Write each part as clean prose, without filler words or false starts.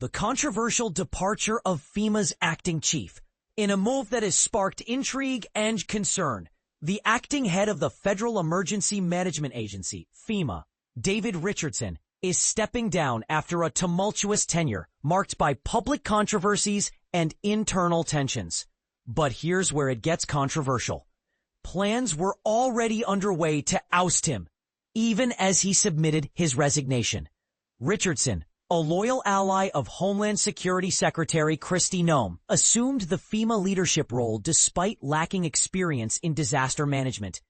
The controversial departure of FEMA's acting chief. In a move that has sparked intrigue and concern, the acting head of the Federal Emergency Management Agency, FEMA, David Richardson, is stepping down after a tumultuous tenure marked by public controversies and internal tensions. But here's where it gets controversial. Plans were already underway to oust him, even as he submitted his resignation. Richardson, a loyal ally of Homeland Security Secretary Kristi Noem, assumed the FEMA leadership role despite lacking experience in disaster management.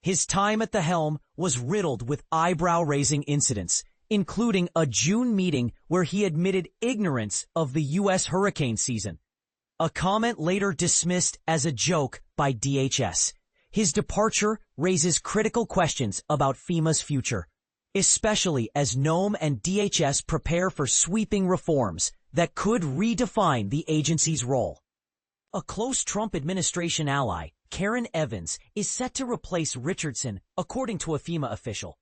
His time at the helm was riddled with eyebrow-raising incidents, including a June meeting where he admitted ignorance of the U.S. hurricane season, a comment later dismissed as a joke by DHS. His departure raises critical questions about FEMA's future, especially as Noem and DHS prepare for sweeping reforms that could redefine the agency's role. A close Trump administration ally, Karen Evans, is set to replace Richardson, according to a FEMA official.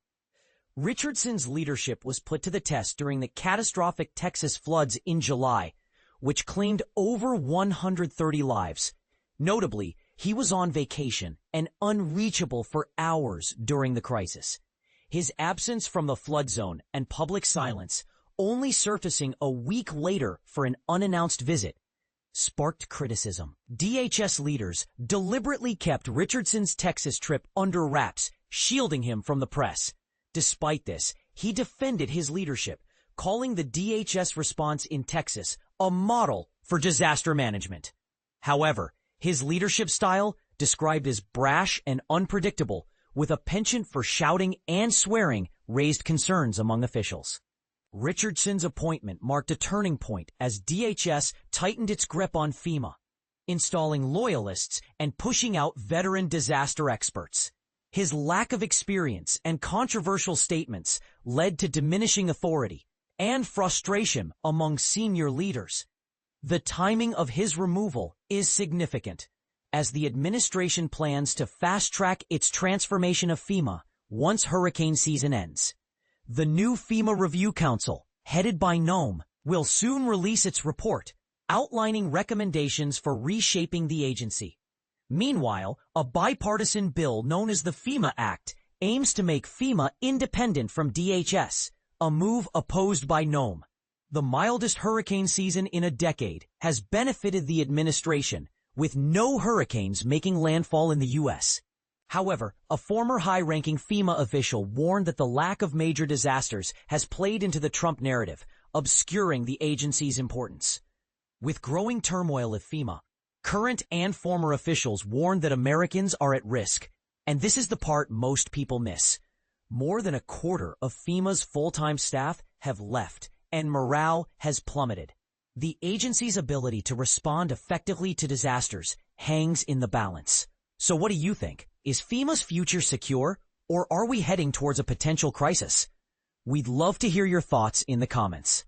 Richardson's leadership was put to the test during the catastrophic Texas floods in July, which claimed over 130 lives. Notably, he was on vacation and unreachable for hours during the crisis. His absence from the flood zone and public silence, only surfacing a week later for an unannounced visit, sparked criticism. DHS leaders deliberately kept Richardson's Texas trip under wraps, shielding him from the press. Despite this, he defended his leadership, calling the DHS response in Texas a model for disaster management. However, his leadership style, described as brash and unpredictable, with a penchant for shouting and swearing, raised concerns among officials. Richardson's appointment marked a turning point as DHS tightened its grip on FEMA, installing loyalists and pushing out veteran disaster experts. His lack of experience and controversial statements led to diminishing authority and frustration among senior leaders. The timing of his removal is significant, as the administration plans to fast-track its transformation of FEMA once hurricane season ends. The new FEMA Review Council, headed by Noem, will soon release its report, outlining recommendations for reshaping the agency. Meanwhile, a bipartisan bill known as the FEMA Act aims to make FEMA independent from DHS, a move opposed by Noem. The mildest hurricane season in a decade has benefited the administration, with no hurricanes making landfall in the U.S. However, a former high-ranking FEMA official warned that the lack of major disasters has played into the Trump narrative, obscuring the agency's importance. With growing turmoil at FEMA, current and former officials warned that Americans are at risk, and this is the part most people miss. More than a quarter of FEMA's full-time staff have left, and morale has plummeted. The agency's ability to respond effectively to disasters hangs in the balance. So what do you think? Is FEMA's future secure, or are we heading towards a potential crisis? We'd love to hear your thoughts in the comments.